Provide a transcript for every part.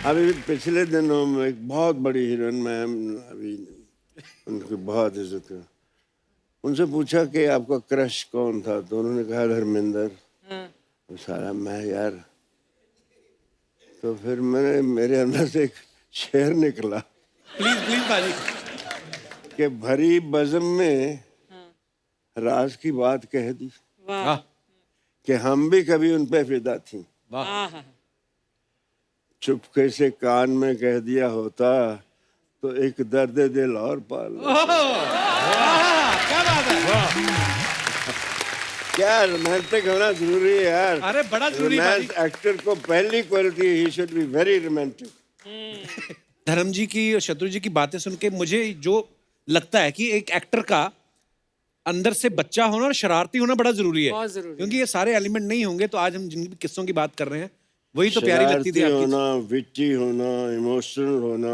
अभी पिछले दिनों में एक बहुत बड़ी हीरोइन, मैं अभी उनकी बहुत इज्जत कर, उनसे पूछा कि आपका क्रश कौन था, तो उन्होंने कहा धर्मेंद्र। तो सारा मैं यार, तो फिर मेरे अंदर से एक शेर निकला प्लीज प्लीज बाजी। कि भरी बज़म में राज की बात कह दी वाह कि हम भी कभी उन पे फिदा थी, वाह। चुपके से कान में कह दिया होता तो एक दर्द दिल और पाल लेते। क्या बात है। क्या रोमांटिक होना जरूरी है यार। अरे बड़ा जरूरी है रोमांस एक्टर को पहली quality, he should be very romantic. धर्म जी की और शत्रु जी की बातें सुन के मुझे जो लगता है कि एक एक्टर का अंदर से बच्चा होना और शरारती होना बड़ा जरूरी है, बहुत जरूरी क्योंकि ये सारे एलिमेंट नहीं होंगे तो आज हम जिन भी किस्सों की बात कर रहे हैं वही तो प्यारी लगती थी शरारती आपकी। होना, विट्टी होना, इमोशनल होना,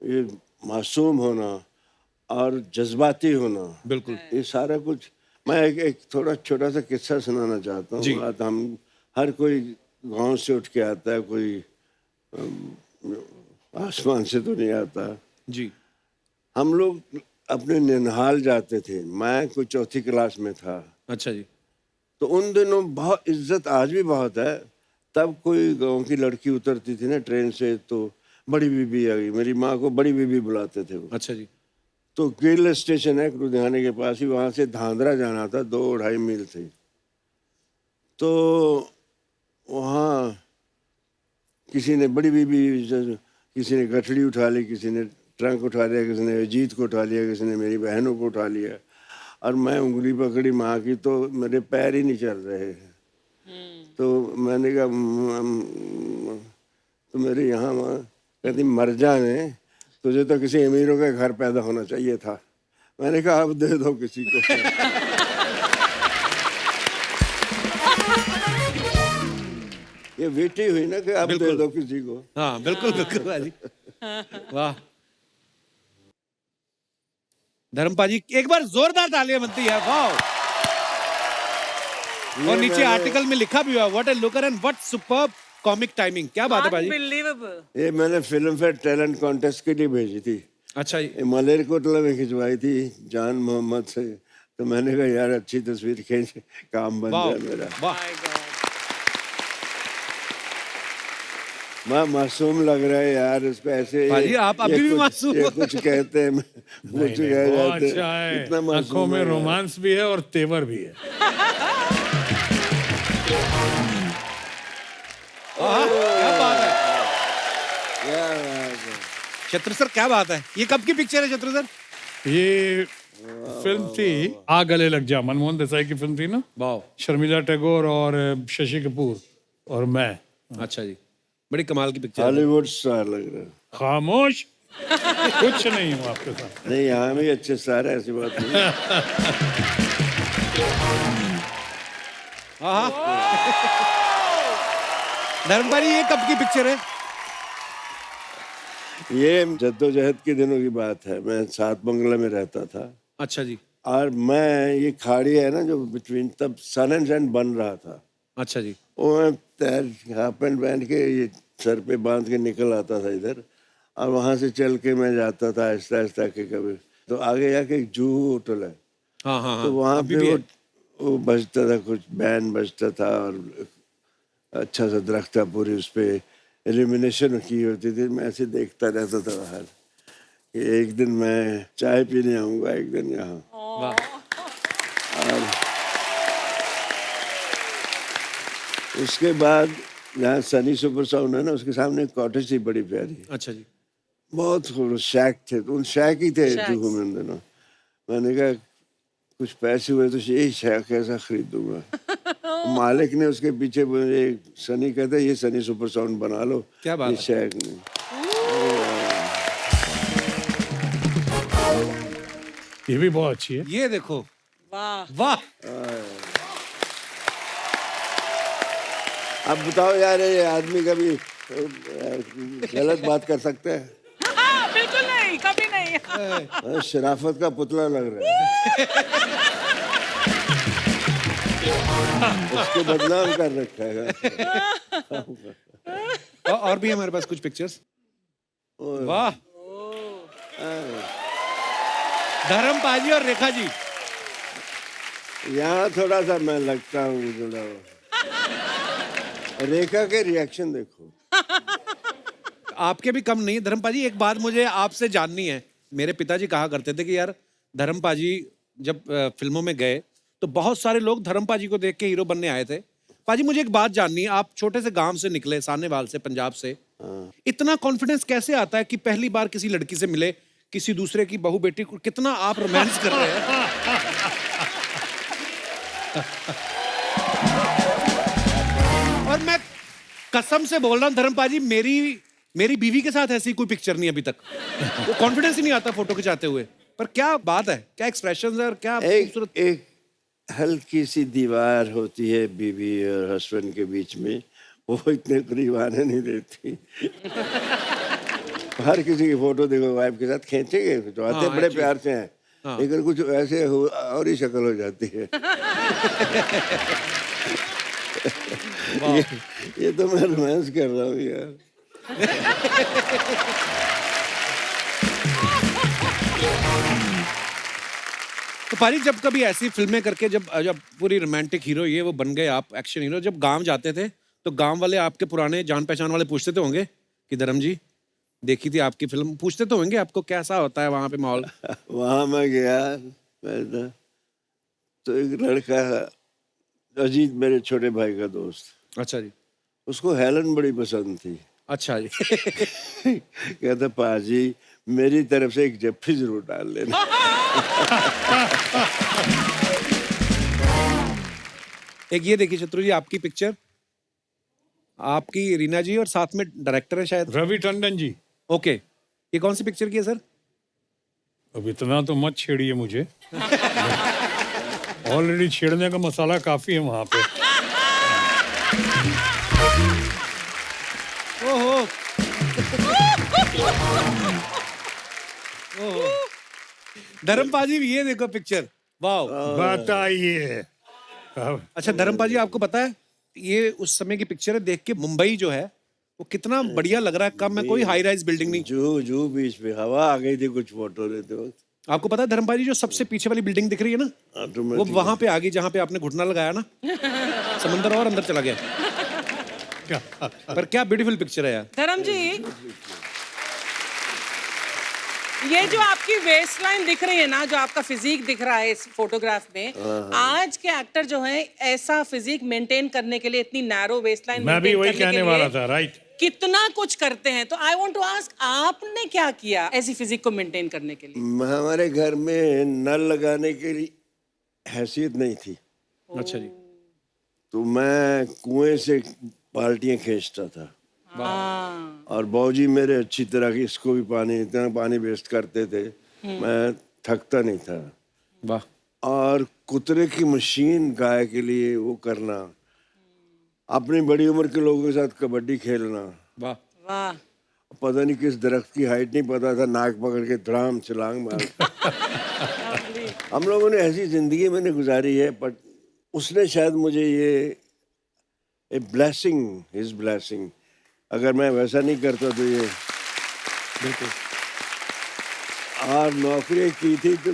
ये मासूम होना और जज्बाती होना, बिल्कुल। ये सारा कुछ। मैं एक थोड़ा छोटा सा किस्सा सुनाना चाहता जी। हूँ। बात हम हर कोई गांव से उठ के आता है, कोई आसमान से तो नहीं आता। जी हम लोग अपने निनहाल जाते थे, मैं कोई चौथी क्लास में था। अच्छा जी। तो उन दिनों बहुत इज्जत, आज भी बहुत है। तब कोई गांव की लड़की उतरती थी ना ट्रेन से, तो बड़ी बीबी आ गई। मेरी माँ को बड़ी बीबी बुलाते थे वो। अच्छा जी। तो गिल स्टेशन है लुधियाने के पास ही, वहां से धांधरा जाना था, 2-2.5 मील थे। तो वहाँ किसी ने बड़ी बीबी, किसी ने गठड़ी उठा ली, किसी ने ट्रंक उठा लिया, किसी ने अजीत को उठा लिया, किसी ने मेरी बहनों को उठा लिया। और मैं उंगली पकड़ी माँ की, तो मेरे पैर ही नहीं चल रहे हैं। तो मैंने कहा तो मेरे यहाँ माँ कहती मर जाने, तुझे तो किसी अमीरों के घर पैदा होना चाहिए था। मैंने कहा अब दे दो किसी को। ये बेटी हुई ना कि अब दे दो किसी को। हाँ बिल्कुल बिल्कुल बाजी। वाह धर्म पाजी, एक बार जोरदार तालियां बनती है। वाह। और नीचे आर्टिकल में लिखा भी हुआ what A looker and what superb comic timing. क्या बात है भाजी। अनबिलीवेबल। ये मैंने फिल्म फेयर टैलेंट कॉन्टेस्ट के लिए भेजी थी। अच्छा जी। ये मलेरकोटला में खिंचवाई थी जान मोहम्मद से। तो मैंने कहा यार अच्छी तस्वीर खींच, काम बन वाह जाए मेरा। वाह। मैं मासूम लग रहा है यार उसको ऐसे। भाजी आप अभी भी मासूम ये हो। कुछ कहते हैं, कुछ कह बहुत जाते अच्छा है। इतना मासूम आंखों में है यार। रोमांस भी है और तेवर भी है। क्या बात है क्या बात है। शत्रु सर, क्या बात है। ये कब की पिक्चर है शत्रु सर। ये फिल्म थी आ गले लग जा, मनमोहन देसाई की फिल्म थी ना। वाह। शर्मिला टैगोर और शशि कपूर और मैं। अच्छा जी, बड़ी कमाल की पिक्चर है। हॉलीवुड स्टार लग रहा है। खामोश, कुछ नहीं हूँ आपके साथ। नहीं यहाँ भी अच्छे स्टार है, ऐसी बात नहीं। धर्मपाली ये कब की पिक्चर है। ये जद्दोजहद के दिनों की बात है। मैं सात बंगला में रहता था। अच्छा जी। और मैं, ये खाड़ी है ना जो बिटवीन, तब सन एंड सैंड बन रहा था। अच्छा जी। वो मैं हाफ पैंट पहन के ये सर पे बांध के निकल आता था इधर, और वहां से चल के मैं जाता था आहिस्ता आहिस्ता के। कभी तो आगे जाके एक जूहू होटल है। हाँ हाँ हाँ। तो वहां अभी पे भी है। वो बजता था, कुछ बैंड बजता था, और अच्छा सा दरख्त था, पूरी उस पे एल्यूमिनेशन की होती थी। मैं ऐसे देखता रहता था बाहर कि एक दिन मैं चाय पीने आऊंगा एक दिन यहाँ। वाह। और उसके बाद जहाँ सनी सुपर साउंड है ना, उसके सामने कॉटेज थी बड़ी प्यारी। अच्छा जी। बहुत खूबसूरत शैक थे, तो उन शैक ही थे जुहू में उन दिनों। मैंने कहा कुछ पैसे हुए तो यही शैक ऐसा खरीदूंगा। मालिक ने उसके पीछे मुझे, सनी कहता है ये सनी सुपर साउंड बना लो। क्या बात ये है। शैक नहीं। ये भी बहुत अच्छी है। ये देखो। वाह वाह। अब बताओ यार, ये आदमी कभी गलत बात कर सकते हैं? बिल्कुल नहीं, कभी नहीं। शराफत का पुतला लग रहा है। उसको बदनाम कर रखा है। और भी हमारे पास कुछ पिक्चर्स। वाह, धर्म पाजी और रेखा जी। यहाँ थोड़ा सा मैं लगता हूँ जुड़ा हुआ। रेखा के रिएक्शन देखो। आपके भी कम नहीं है धर्म पाजी। एक बात मुझे आपसे जाननी है। मेरे पिताजी कहा करते थे कि यार धर्म पाजी जब फिल्मों में गए तो बहुत सारे लोग धर्म पाजी को देख के हीरो बनने आए थे। पाजी मुझे एक बात जाननी है, आप छोटे से गांव से निकले, सानेवाल से, पंजाब से, इतना कॉन्फिडेंस कैसे आता है कि पहली बार किसी लड़की से मिले, किसी दूसरे की बहू बेटी को, कितना आप रोमांस कर रहे हैं? और मैं कसम से बोल रहा हूँ धर्म पाजी, मेरी बीवी के साथ ऐसी कोई पिक्चर नहीं अभी तक। वो कॉन्फिडेंस ही नहीं आता फोटो खिंचाते हुए। पर क्या बात है, क्या एक्सप्रेशंस है और क्या खूबसूरत। एक हल्की सी दीवार होती है बीवी और हस्बैंड के बीच में, वो इतने करीब आने नहीं देती। हर किसी की फोटो देखो वाइफ के साथ खींचेंगे तो आते बड़े प्यार से हैं, लेकिन कुछ ऐसे और ही शक्ल हो जाती है। ये तो मैं रोमांस कर रहा हूँ यार। तो पारी जब कभी ऐसी फिल्में करके जब पूरी रोमांटिक हीरो ये वो बन गए आप, एक्शन हीरो, जब गांव जाते थे तो गांव वाले आपके पुराने जान पहचान वाले पूछते तो होंगे कि धर्म जी देखी थी आपकी फिल्म, पूछते तो होंगे आपको कैसा होता है वहां पे माहौल? वहां मैं गया पहले तो एक लड़का, अजीत मेरे छोटे भाई का दोस्त, अच्छा जी। उसको हेलन बड़ी पसंद थी। अच्छा जी। कहता पाजी मेरी तरफ से एक जफ्फी जरूर डाल लेना। एक ये देखिए शत्रु जी आपकी पिक्चर, आपकी रीना जी और साथ में डायरेक्टर है शायद रवि टंडन जी। ओके, ये कौन सी पिक्चर की है सर? अब इतना तो मत छेड़िए मुझे। ऑलरेडी छेड़ने का मसाला काफी है वहां पे। ओहो। ओहो। धर्म पाजी ये देखो पिक्चर, वाह। बताइए। अच्छा धर्म पाजी आपको पता है ये उस समय की पिक्चर है, देख के मुंबई जो है वो कितना बढ़िया लग रहा है। कम में कोई हाई राइज बिल्डिंग नहीं, जू बीच पे हवा आ गई थी कुछ फोटो लेते वक्त। आपको पता है धर्म पाजी जो सबसे पीछे वाली बिल्डिंग दिख रही है ना, वो वहां पे आ गई जहां पे आपने घुटना लगाया ना, समंदर और अंदर चला गया। पर क्या ब्यूटीफुल पिक्चर है यार। धर्म जी, ये जो आपकी वेस्ट लाइन दिख रही है ना, जो आपका फिजिक दिख रहा है इस फोटोग्राफ में, आज के एक्टर जो है ऐसा फिजिक मेंटेन करने के लिए इतनी नैरो वेस्ट लाइन, मैं भी वही कहने वाला था, राइट, कितना कुछ करते हैं। तो आई वांट टू आस्क, आपने क्या किया ऐसी फिजिक को मेंटेन करने के लिए? हमारे घर में नल लगाने के लिए हैसियत नहीं थी। अच्छा जी। तो मैं कुएं से बाल्टियां खींचता था और बाबूजी मेरे अच्छी तरह की इसको भी इतना पानी वेस्ट करते थे, मैं थकता नहीं था। वाह। और कुतरे की मशीन गाय के लिए वो करना, अपनी बड़ी उम्र के लोगों के साथ कबड्डी खेलना। वाह वाह। पता नहीं किस दरख्त की हाइट नहीं पता था, नाक पकड़ के धड़ाम छलांग मार। हम लोगों ने ऐसी जिंदगी मैंने गुजारी है, बट उसने शायद मुझे ये ए ब्लेसिंग, हिज ब्लेसिंग, अगर मैं वैसा नहीं करता तो ये बिल्कुल। और नौकरी की थी तो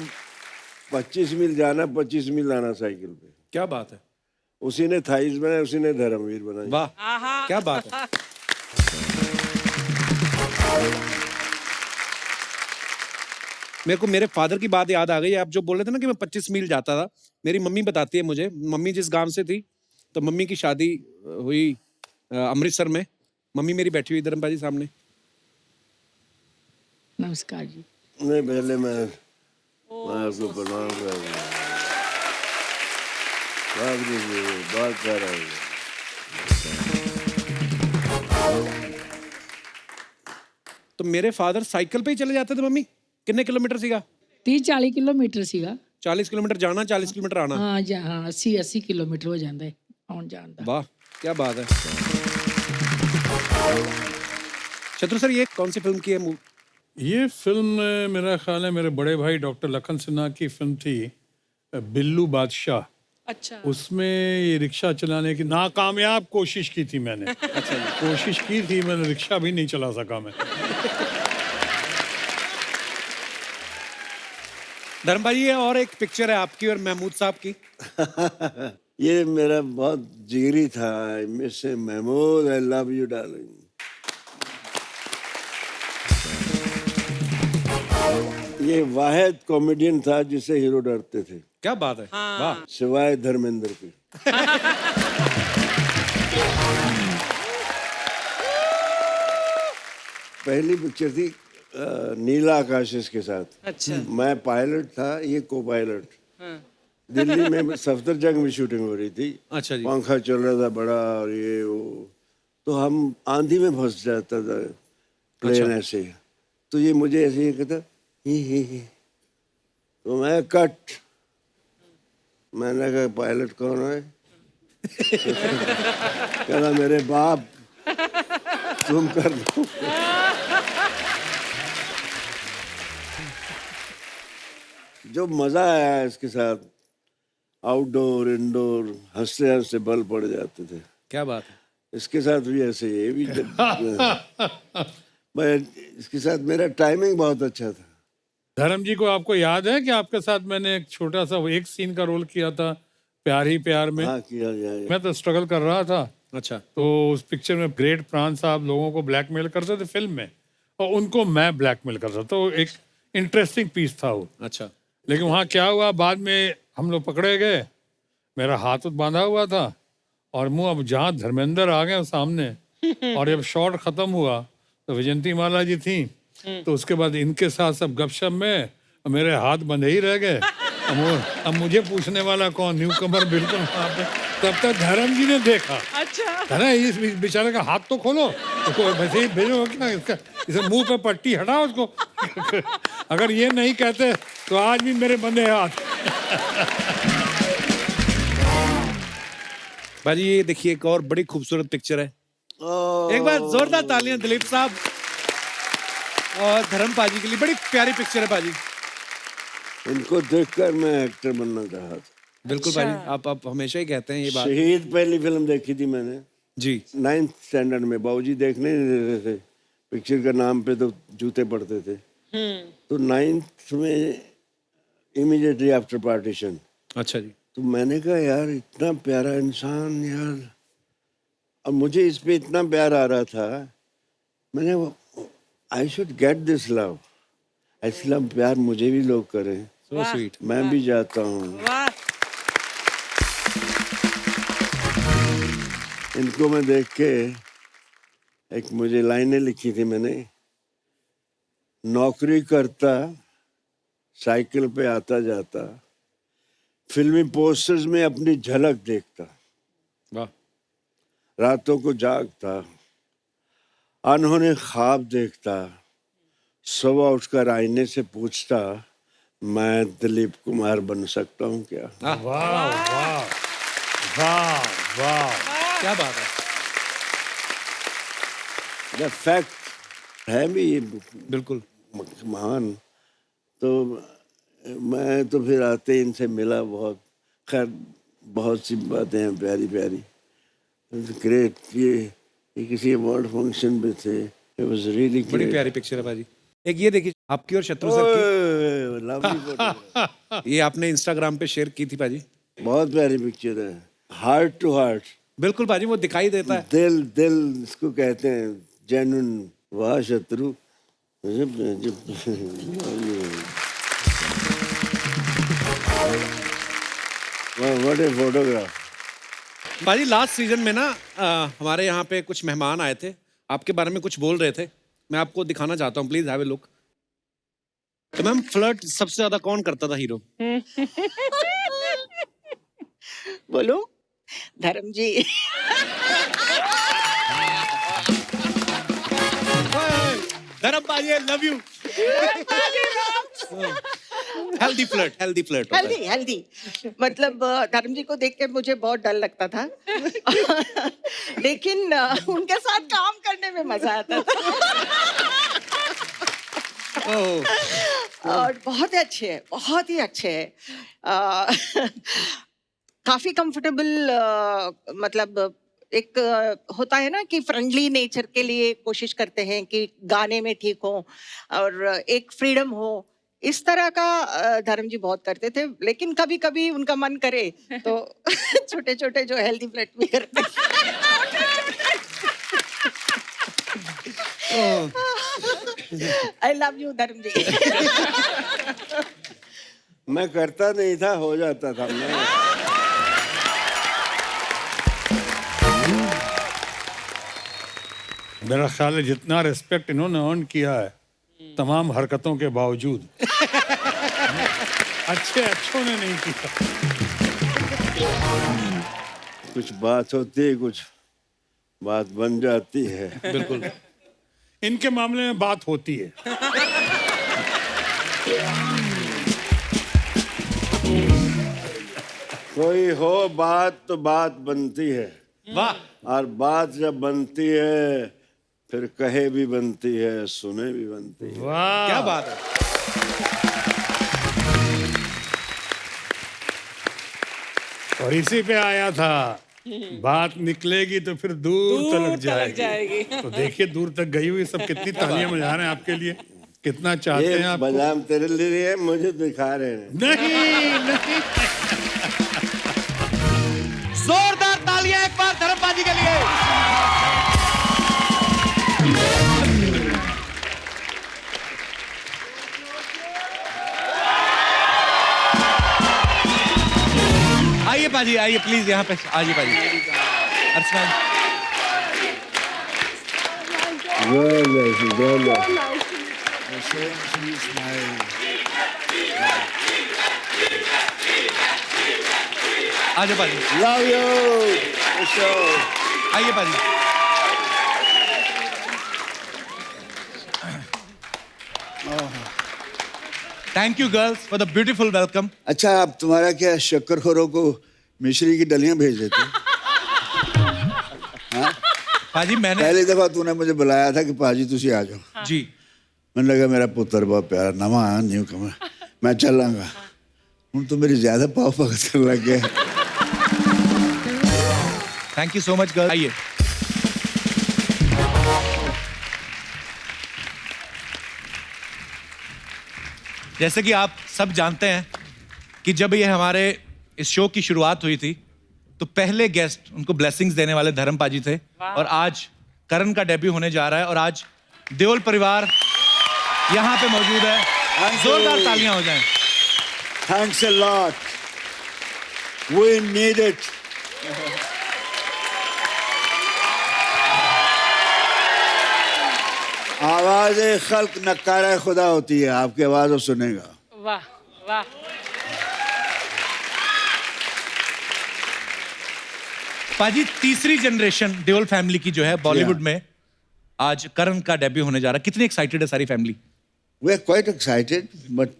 25 मील जाना 25 मील आना साइकिल पे। क्या बात है। उसी ने थाइस बनाया, उसी ने धर्मवीर बनाई। वाह क्या बात है। मेरे को मेरे फादर की बात याद आ गई। आप जो बोल रहे थे ना कि मैं 25 मील जाता था, मेरी मम्मी बताती है मुझे, मम्मी जिस गांव से थी, तो मम्मी की शादी हुई अमृतसर में। मम्मी मेरी बैठी हुई धर्मपाल जी सामने। नमस्कार जी। नहीं पहले मैं आपको प्रणाम कर रहा हूँ, बात कर रहा हूँ। तो मेरे फादर साइकिल पे ही चले जाते थे मम्मी। कितने किलोमीटर सीगा? 30-40 किलोमीटर ਸੀਗਾ। 40 किलोमीटर जाना, 40 किलोमीटर आना। हाँ जी, हाँ 80 किलोमीटर हो ਜਾਂਦਾ ਹੈ ਆਉਣ ਜਾਣ ਦਾ। वाह क्या बात है। शत्रु सर ये कौन सी फिल्म की है? ये फिल्म मेरा ख्याल है मेरे बड़े भाई डॉक्टर लखन सिन्हा की फिल्म थी बिल्लू बादशाह। अच्छा उसमें ये रिक्शा चलाने की नाकामयाब कोशिश की थी मैंने। अच्छा, कोशिश की थी मैंने, रिक्शा भी नहीं चला सका मैं। धर्म भाई ये और एक पिक्चर है आपकी और महमूद साहब की। ये मेरा बहुत जिगरी था, miss Mehmood, I love you darling. ये वाहिद कॉमेडियन था जिसे हीरो डरते थे, क्या बात है, वाह। सिवाय धर्मेंद्र के। पहली पिक्चर थी नीला आकाश के साथ। अच्छा मैं पायलट था, ये को पायलट। दिल्ली में सफदरजंग में शूटिंग हो रही थी। अच्छा जी। पंखा चल रहा था बड़ा और ये वो, तो हम आंधी में फंस जाता था प्लेन ऐसे। तो ये मुझे ऐसे ही कहता ही। तो मैं कट, मैंने कहा पायलट कौन है? कहता मेरे बाप, तुम कर दो। जो मजा आया इसके साथ, आउटडोर इंडोर, हंसते हंसते बल पड़ जाते थे। क्या बात है। इसके साथ भी ऐसे ही, ये भी मैं इसके साथ मेरा टाइमिंग बहुत अच्छा था। धर्म जी को आपको याद है कि आपके साथ मैंने एक छोटा सा एक सीन का रोल किया था प्यार ही प्यार में? हाँ किया जाए। मैं तो स्ट्रगल कर रहा था। अच्छा। तो उस पिक्चर में ग्रेट प्राण साहब लोगों को ब्लैकमेल करते थे फिल्म में, और उनको मैं ब्लैकमेल करता था। तो एक इंटरेस्टिंग पीस था वो। अच्छा। लेकिन वहाँ क्या हुआ, बाद में हम लोग पकड़े गए, मेरा हाथ बांधा हुआ था और मुंह, अब जहाँ धर्मेंद्र आ गए सामने और जब शॉट खत्म हुआ तो विजयंती माला जी थी, तो उसके बाद इनके साथ सब गपशप में मेरे हाथ बंधे ही रह गए। अब मुझे पूछने वाला कौन, न्यू कमर बिल्कुल वहाँ पे। तब तक धर्म जी ने देखा, अच्छा अरे इस बेचारे का हाथ तो खोलो, उसको वैसे ही भेजो क्या, इसका इसे मुंह पे पट्टी हटाओ उसको। अगर ये नहीं कहते तो आज भी मेरे बंधे हाथ। भाजी ये देखिए एक और बड़ी खूबसूरत पिक्चर है। एक बार जोरदार तालियां दिलीप साहब और धर्म पाजी के लिए। बड़ी प्यारी पिक्चर है पाजी। इनको देखकर मैं एक्टर बनना चाहा था। बिल्कुल अच्छा। पाजी, आप हमेशा ही कहते हैं ये बात। शहीद पहली फिल्म देखी थी मैंने जी। 9th स्टैंडर्ड में। बाबूजी देखने नहीं देते थे, पिक्चर का नाम पे तो जूते पड़ते थे। तो 9th में इमीडिएटली आफ्टर पार्टीशन। अच्छा जी। तो मैंने कहा यार इतना प्यारा इंसान यार, अब मुझे इस पे इतना प्यार आ रहा था, मैंने I should get this love, ऐसा प्यार मुझे भी लोग करें, सो स्वीट। मैं भी जाता हूँ। वाह इनको मैं देख के एक मुझे लाइनें लिखी थी मैंने, नौकरी करता, साइकिल पे आता जाता, फिल्मी पोस्टर्स में अपनी झलक देखता, वाह। रातों को जागता, अनहोने ख्वाब देखता, सुबह उठकर आईने से पूछता, मैं दिलीप कुमार बन सकता हूँ क्या? वाह वाह वाह वाह, क्या बात है। द फैक्ट है भी ये बिल्कुल। महान। तो मैं तो फिर आते ही इनसे मिला, बहुत खैर बहुत सी बातें हैं प्यारी प्यारी। ग्रेट। ये किसी अवार्ड फंक्शन में थे, इट वाज रियली बड़ी प्यारी पिक्चर है भाजी। एक ये देखिए आपकी और शत्रु सर की, लवली फोटो। ये आपने इंस्टाग्राम पे शेयर की थी भाजी। बहुत प्यारी पिक्चर है, हार्ट टू हार्ट। बिल्कुल भाजी, वो दिखाई देता है। दिल दिल इसको कहते हैं, जेन्युइन। वाह शत्रु, व्हाट ए फोटोग्राफ। भाजी लास्ट सीजन में ना हमारे यहाँ पे कुछ मेहमान आए थे, आपके बारे में कुछ बोल रहे थे, मैं आपको दिखाना चाहता हूँ, प्लीज हैव ए लुक। तो मैम फ्लर्ट सबसे ज्यादा कौन करता था हीरो? बोलो धर्म जी। धर्म भाजी, आई love you. Healthy flirt, healthy flirt. Healthy healthy मतलब धर्म जी को देख के मुझे बहुत डर लगता था। लेकिन उनके साथ काम करने में मजा आता था। और बहुत अच्छे हैं, बहुत ही अच्छे हैं। काफी कंफर्टेबल, मतलब एक होता है ना कि फ्रेंडली नेचर के लिए कोशिश करते हैं कि गाने में ठीक हो और एक फ्रीडम हो, इस तरह का धर्म जी बहुत करते थे। लेकिन कभी कभी उनका मन करे तो छोटे छोटे जो हेल्दी फ्लैट भी करते आई लव यू धर्म जी। मैं करता नहीं था, हो जाता था मैं। मेरा ख्याल है जितना रिस्पेक्ट इन्होंने अर्न किया है तमाम हरकतों के बावजूद अच्छों ने नहीं किया। कुछ बात होती है, कुछ बात बन जाती है। बिल्कुल। इनके मामले में बात होती है। कोई हो बात तो बात बनती है, वाह। और बात जब बनती है फिर कहे भी बनती है, सुने भी बनती है। वाह, क्या बात है। और इसी पे आया था, बात निकलेगी तो फिर दूर तलक जाएगी। तो देखिए दूर तक गई हुई सब कितनी तालियां बजा रहे हैं आपके लिए, कितना चाहते हैं ये आपको। बादाम तेरे लिए मुझे दिखा रहे हैं। नहीं जोरदार तालियां एक बार धर्मपा जी के लिए। आइए पाजी, आइए प्लीज यहाँ पे आइए पाजी। अर्चना आजा पाजी, लव यू। आइए पाजी। Thank you girls for the beautiful welcome. अच्छा, अब तुम्हारा क्या शक्करखोरों को मिश्री की डलियां भेज देते? पाजी मैंने पहली दफा तूने मुझे बुलाया था कि पाजी तुसी आ जाओ। जी मैंने लगा मेरा पुत्र बहुत प्यारा नवा न्यू कमर, मैं चलांगा। हूं तो मेरी ज्यादा पाव पकड़ कर लग गया। Thank you so much girls. आइए। जैसे कि आप सब जानते हैं कि जब ये हमारे इस शो की शुरुआत हुई थी तो पहले गेस्ट उनको ब्लेसिंग्स देने वाले धर्मपा जी थे, और आज करण का डेब्यू होने जा रहा है और आज देओल परिवार यहाँ पे मौजूद है। जोरदार तालियां हो जाएं। Thanks a lot, we need it. आवाज खल्क नकारा खुदा होती है, आपकी आवाज वो सुनेगा। वाह वाह। पाजी तीसरी जनरेशन देओल फैमिली की जो है बॉलीवुड में आज करण का डेब्यू होने जा रहा है, कितनी एक्साइटेड है सारी family? We are quite excited, but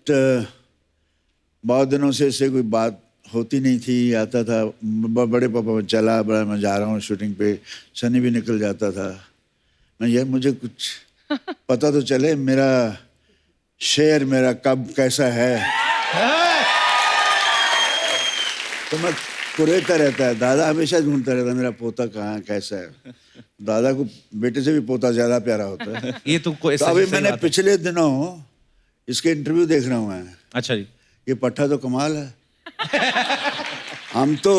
बहुत दिनों से इससे कोई बात होती नहीं थी। आता था बड़े पापा में चला, बड़ा मैं जा रहा हूँ शूटिंग पे, सनी भी निकल जाता था। मैं यार मुझे कुछ पता तो चले, मेरा शेर मेरा कब कैसा है। तो मैं कुरेता रहता है, दादा हमेशा ढूंढता रहता है मेरा पोता कहाँ है, कैसा है। दादा को बेटे से भी पोता ज्यादा प्यारा होता है। ये तो कोई तो अभी मैंने पिछले दिनों इसके इंटरव्यू देख रहा हूँ मैं। अच्छा जी। ये पट्टा तो कमाल है। हम तो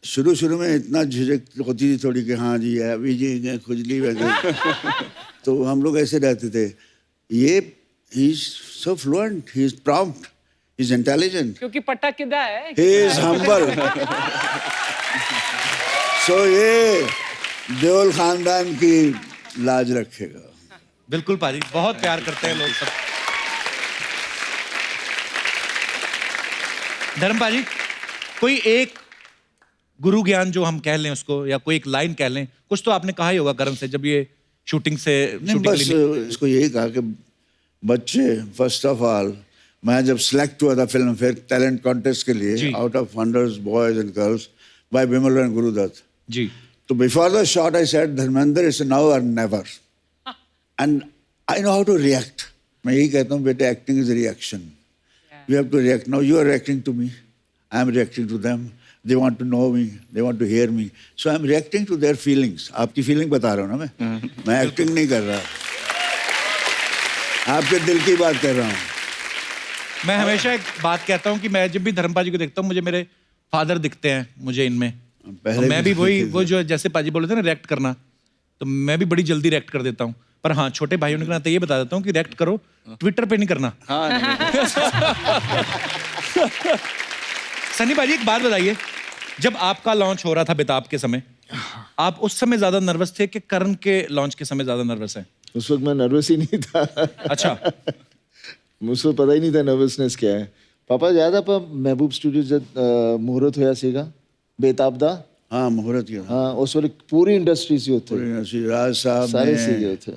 शुरू में इतना झिझक होती थी थोड़ी कि हाँ जी है अभी जी खुजली वैसे। तो हम लोग ऐसे रहते थे। ये he is so fluent, he is prompt, he is intelligent, क्योंकि पट्टा किदा है। He is humble. सो ये देओल खानदान की लाज रखेगा। बिल्कुल पाजी, बहुत प्यार करते हैं लोग सब। धर्म पाजी, कोई एक गुरु ज्ञान जो हम कह लें उसको, या कोई एक लाइन कह लें, कुछ तो आपने कहा ही होगा करण से जब ये शूटिंग से नहीं, बस इसको यही कहा कि बच्चे, फर्स्ट ऑफ ऑल मैं जब सिलेक्ट हुआ था फिल्म फेयर टैलेंट कॉन्टेस्ट के लिए out of hundreds boys and girls by Bimal and Guru Dutt ji, तो before the shot I said Dharmendra is now or never, and I know how to react. मैं यही कहता हूँ बेटे, acting is reaction, you have to react. Now you are reacting to me, I am reacting to them, they want to know me, they want to hear me. So I'm reacting to their feelings. आपकी feeling बता रहा हूँ ना मैं acting नहीं कर रहा, आपके दिल की बात कर रहा हूँ. मैं हमेशा एक बात कहता हूँ कि मैं जब भी धर्म पाजी को देखता हूँ मुझे मेरे फादर दिखते हैं मुझे इनमें. पहले मैं भी भी वही देखे वो जो जैसे पाजी बोले थे ना रिएक्ट करना, तो मैं भी बड़ी जल्दी रिएक्ट कर देता हूँ. पर हाँ, छोटे भाइयों के नाते ये बता देता हूँ कि रिएक्ट करो, ट्विटर पे नहीं करना. सनी पाजी एक बात बताइए, जब आपका लॉन्च हो रहा था बेताब के समय, आप उस समय ज्यादा नर्वस थे कि करण के लॉन्च के समय ज्यादा नर्वस हैं? उस वक्त मैं नर्वस ही नहीं था. अच्छा. मुझको पता ही नहीं था नर्वसनेस क्या है. पापा याद है आप महबूब स्टूडियो जब मुहूर्त होया सीगा बेताब दा? हाँ मुहूर्त किया. हाँ उस वक्त पूरी इंडस्ट्री सी होते राज साहब सारे ने, सीगे थे.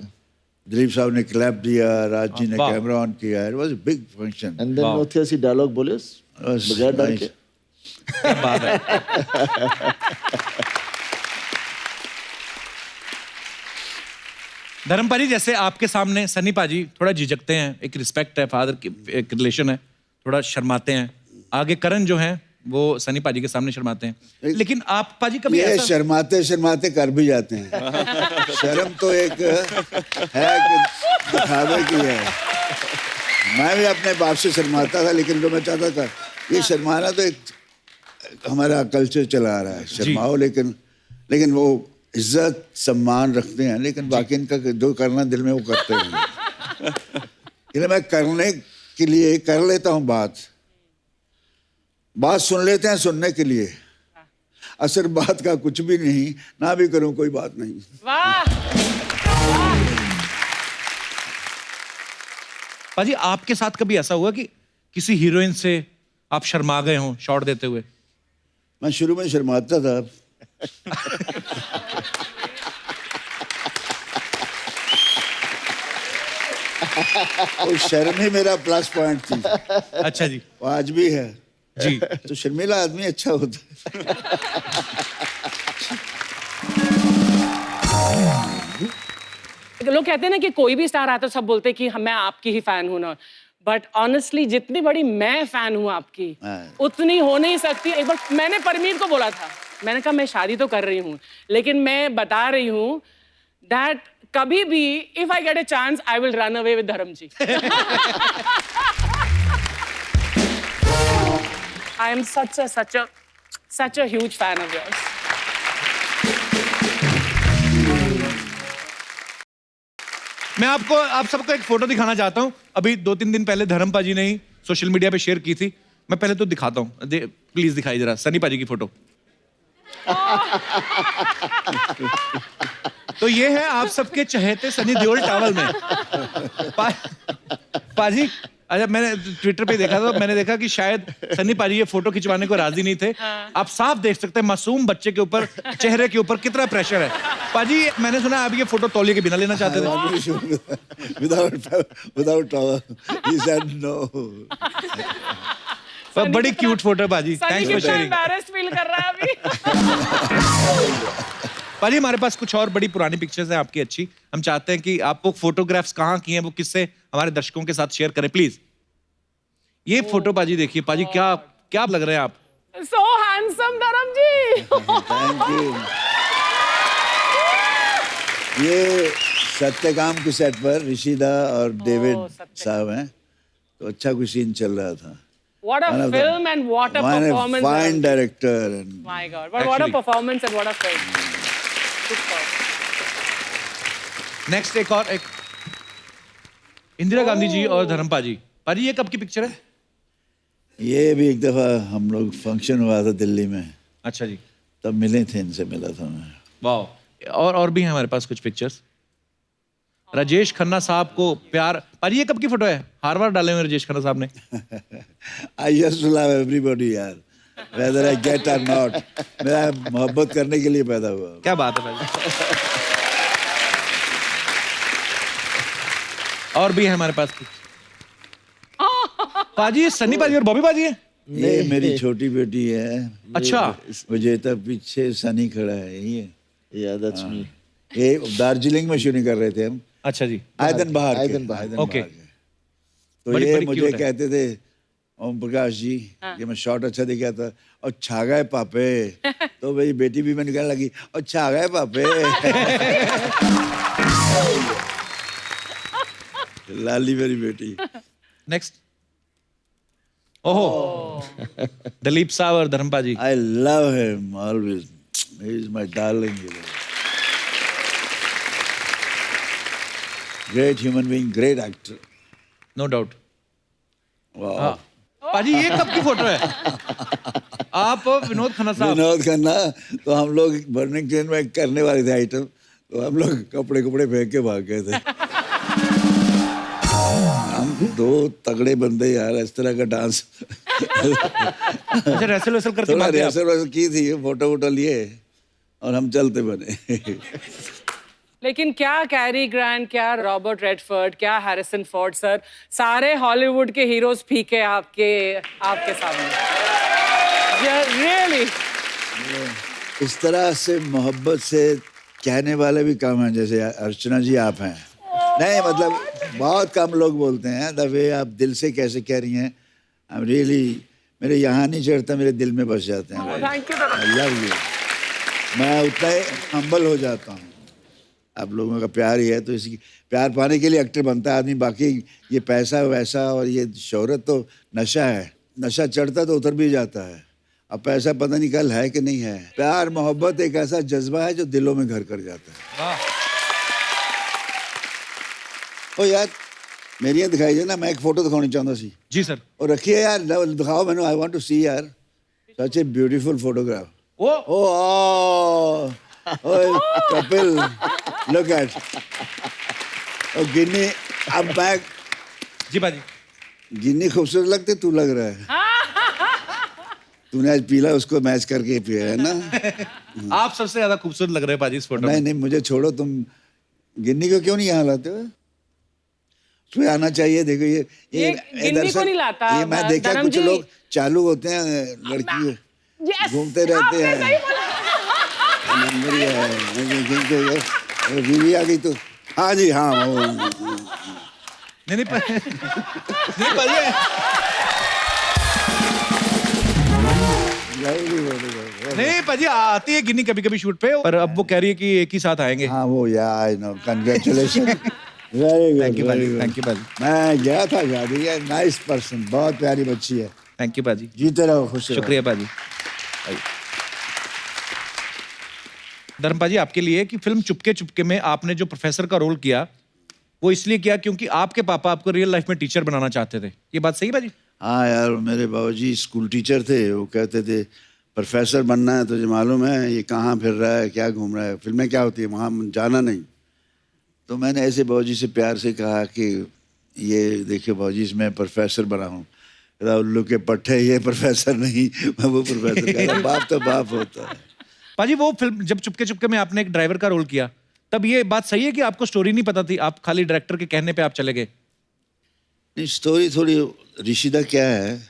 दिलीप साहब ने क्लैप दिया, राज जी ने वाह. कैमरा ऑन किया. It was a big function. And then उथे असि डायलॉग बोले बगैर डर के. क्या बात है. धर्म पाजी, जैसे आपके सामने सनी पाजी थोड़ा झिझकते हैं, एक रिस्पेक्ट है, फादर की एक रिलेशन है, थोड़ा शर्माते हैं. आगे करण जो है वो सनी पाजी के सामने शर्माते हैं. लेकिन आप पाजी कभी ये ऐसा शर्माते शर्माते कर भी जाते हैं. शर्म तो एक है कि दिखावे की है. मैं भी अपने बाप से शर्माता था, लेकिन जो मैं चाहता था ये शर्माना तो एक हमारा कल्चर चला आ रहा है, शर्माओ, लेकिन वो इज्जत सम्मान रखते हैं, लेकिन बाकी इनका जो करना दिल में वो करते हैं. इसलिए मैं करने के लिए कर लेता हूँ बात सुन लेते हैं सुनने के लिए. असर बात का कुछ भी नहीं, ना भी करूं कोई बात नहीं. वाह. पाजी, आपके साथ कभी ऐसा हुआ कि किसी हीरोइन से आप शर्मा गए हो शॉट देते हुए? मैं शुरू में शर्माता था. वो शर्म ही मेरा प्लस पॉइंट थी. अच्छा जी. वो आज भी है जी. तो शर्मीला आदमी अच्छा होता है. लोग कहते हैं ना कि कोई भी स्टार आता है सब बोलते हैं कि मैं आपकी ही फैन हूं ना, बट ऑनेस्टली जितनी बड़ी मैं फैन हूं आपकी उतनी हो नहीं सकती. एक बार मैंने परमीर को बोला था, मैंने कहा मैं शादी तो कर रही हूँ, लेकिन मैं बता रही हूँ दैट कभी भी if I get a chance I will run away with धर्म जी. I am such a huge fan of yours. मैं आप सबको एक फोटो दिखाना चाहता हूं. अभी 2-3 दिन पहले धर्म पाजी ने ही सोशल मीडिया पे शेयर की थी. मैं पहले तो दिखाता हूं, प्लीज दिखाइए जरा सनी पाजी की फोटो. तो ये है आप सबके चहेते सनी देओल टॉवल में. पाजी, अच्छा मैंने ट्विटर पे देखा था, मैंने देखा कि शायद सनी पाजी ये फोटो खिंचवाने को राजी नहीं थे. आप साफ देख सकते हैं मासूम बच्चे के ऊपर, चेहरे के ऊपर कितना प्रेशर है. पाजी, मैंने सुना आप ये फोटो तौलिए के बिना लेना चाहते थे. Without towel. He said no. पर बड़ी क्यूट फोटो है पाजी. सनी थैंक्स फॉर कितना शेयरिंग. embarrassed फील कर रहा है अभी. पाजी, हमारे पास कुछ और बड़ी पुरानी पिक्चर्स हैं आपकी अच्छी. हम चाहते हैं कि आप वो फोटोग्राफ्स कहाँ की हैं, वो किससे हमारे दर्शकों के साथ शेयर करें प्लीज. ये फोटो पाजी देखिए. पाजी, क्या लग रहे हैं आप? So handsome धर्म जी. Thank you. ये सत्यकाम के सेट पर ऋषिदा और डेविड साहब हैं, तो अच्छा कोई सीन चल रहा था. What a film and what a performance. Fine director. And My God, what a Actually. performance and what a film. Super. Next एक इंदिरा गांधी जी और धर्म पाजी. पाजी, ये कब की पिक्चर है? ये भी एक दफा हम लोग फंक्शन हुआ था दिल्ली में, अच्छा जी. तब मिले थे, इनसे मिला था मैं. वाह. और भी हैं हमारे पास कुछ पिक्चर्स. राजेश खन्ना साहब को प्यार. पाजी, ये कब की फोटो है? हार्वर्ड डाले हुए राजेश खन्ना साहब ने. I used to love everybody यार, whether I get or not. मैं मोहब्बत करने के लिए पैदा हुआ. क्या बात है पाजी. और भी है हमारे पास कुछ. पाजी, सनी पाजी और बॉबी पाजी है. ये मेरी छोटी बेटी है. अच्छा. विजेता पीछे सनी खड़ा है. यही है. Yeah, that's me. ये दार्जिलिंग में शूटिंग कर रहे थे हम. अच्छा जी. आयदन बहार के. आयदन बहार. आयदन ओके. बहार के. तो बड़ी ये cute मुझे है. कहते थे ओम प्रकाश जी कि मैं शॉट अच्छा दिखा था और छा गए पापे। तो मेरी बेटी भी मैंने कहने लगी और छा गए पापे। लाली मेरी बेटी। नेक्स्ट। ओहो, दिलीप साहब और धर्मपा जी। I love him always. He is my darling. Great human being, great actor. No doubt. Wow. पाजी ये कब की फोटो है? आप विनोद खन्ना साहब। विनोद खन्ना तो हम लोग बर्निंग ट्रेन में करने वाले थे आइटम, तो हम लोग कपड़े फेंक के भाग गए थे। हम दो तगड़े बंदे यार, इस तरह का डांस अच्छा, रेसल करके थोड़ा भाग गए आप? रेसल की थी, फोटो लिए और हम चलते बने। लेकिन क्या कैरी ग्रांट, क्या रॉबर्ट रेडफोर्ड, क्या हैरिसन फोर्ड सर, सारे हॉलीवुड के हीरोज फीके आपके सामने। रियली इस तरह से मोहब्बत से कहने वाले भी कम हैं, जैसे अर्चना जी आप हैं। नहीं मतलब बहुत कम लोग बोलते हैं द वे आप दिल से कैसे कह रही हैं। आई एम रियली, मेरे यहाँ नहीं चढ़ता, मेरे दिल में बस जाते हैं। Thank you. I love you. मैं उतना ही हम्बल हो जाता हूँ। आप लोगों का प्यार ही है, तो इसी प्यार पाने के लिए एक्टर बनता है आदमी। बाकी ये पैसा वैसा और ये शोहरत तो नशा है, नशा चढ़ता तो उतर भी जाता है। अब पैसा पता नहीं कल है कि नहीं है। प्यार मोहब्बत एक ऐसा जज्बा है जो दिलों में घर कर जाता है। ओ यार मेरी यहाँ दिखाई दे ना, मैं एक फोटो दिखानी चाहता सी। जी सर। और रखिए यार, दिखाओ मैंने, आई वांट टू सी यार, सच ए ब्यूटीफुल फोटोग्राफ। ओए कपिल, लुक एट। और गिन्नी, अब मैं जी बाजी। गिन्नी खूबसूरत लगती, तू लग रहा है। तूने आज पीला उसको मैच करके पिया है ना। आप सबसे ज्यादा खूबसूरत लग रहे हैं पाजी इस फोटो में। नहीं मुझे छोड़ो, तुम गिन्नी को क्यों नहीं यहाँ लाते हो? उसमें आना चाहिए। देखो ये गिन्नी को नहीं लाता। ये मैं देखा कुछ लोग चालू होते हैं, लड़की घूमते रहते हैं। नंबर ही है, बीवी आ गई तो हाँ जी हाँ वो नहीं पाजी आती है गिन्नी कभी शूट पे, पर अब वो कह रही है कि एक ही साथ आएंगे। हाँ वो यार, I know, congratulation, very good, thank you पाजी। मैं गया था शादी, नाइस पर्सन, बहुत प्यारी बच्ची है। थैंक यू पाजी। जीते रहो, खुश रहो। शुक्रिया पाजी। धर्मपा जी, आपके लिए कि फिल्म चुपके चुपके में आपने जो प्रोफेसर का रोल किया वो इसलिए किया क्योंकि आपके पापा आपको रियल लाइफ में टीचर बनाना चाहते थे, ये बात सही बाजी? हाँ यार, मेरे बाबूजी स्कूल टीचर थे। वो कहते थे प्रोफेसर बनना है, तुझे मालूम है ये कहाँ फिर रहा है, क्या घूम रहा है, फिल्में क्या होती है, वहाँ जाना नहीं। तो मैंने ऐसे बाबूजी से प्यार से कहा कि ये देखिए बाबूजी, मैं प्रोफेसर बना हूँ। उल्लू के पट्टे, ये प्रोफेसर नहीं, मैं वो प्रोफेसर। कहता बाप तो बाप होता है। पाजी वो फिल्म जब चुपके चुपके में आपने एक ड्राइवर का रोल किया, तब ये बात सही है कि आपको स्टोरी नहीं पता थी, आप खाली डायरेक्टर के कहने पे आप चले गए? नहीं, स्टोरी थोड़ी ऋषिदा क्या है,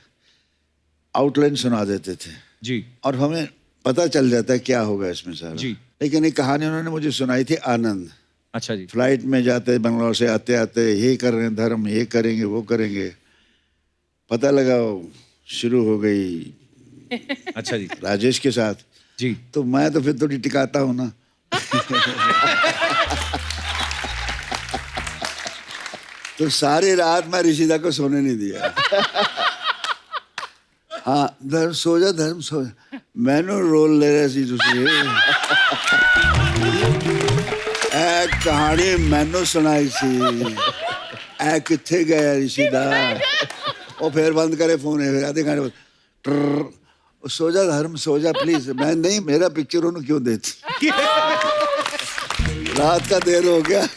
आउटलाइन सुना देते थे जी, और हमें पता चल जाता है क्या होगा इसमें सारा जी। लेकिन एक कहानी उन्होंने मुझे सुनाई थी, आनंद। अच्छा जी। फ्लाइट में जाते बंगलौर से आते आते ये कर रहे हैं धर्म, ये करेंगे वो करेंगे, पता लगा शुरू हो गई अच्छा जी। राजेश के साथ जी। तो मैं तो फिर थोड़ी टिकाता हूँ ना। तो सारी रात मैं ऋषिदा को सोने नहीं दिया। हाँ, धर्म सो जा, मैंने रोल ले रहे सी तुसी कहानी मैनू सुनाई सी, किथे गया ऋषिदा? और फिर बंद करे फोन, फिर आधे घंटे बाद सो जा धर्म, सो जा प्लीज। मैं नहीं, मेरा पिक्चर उन्होंने क्यों देती, रात का देर हो गया।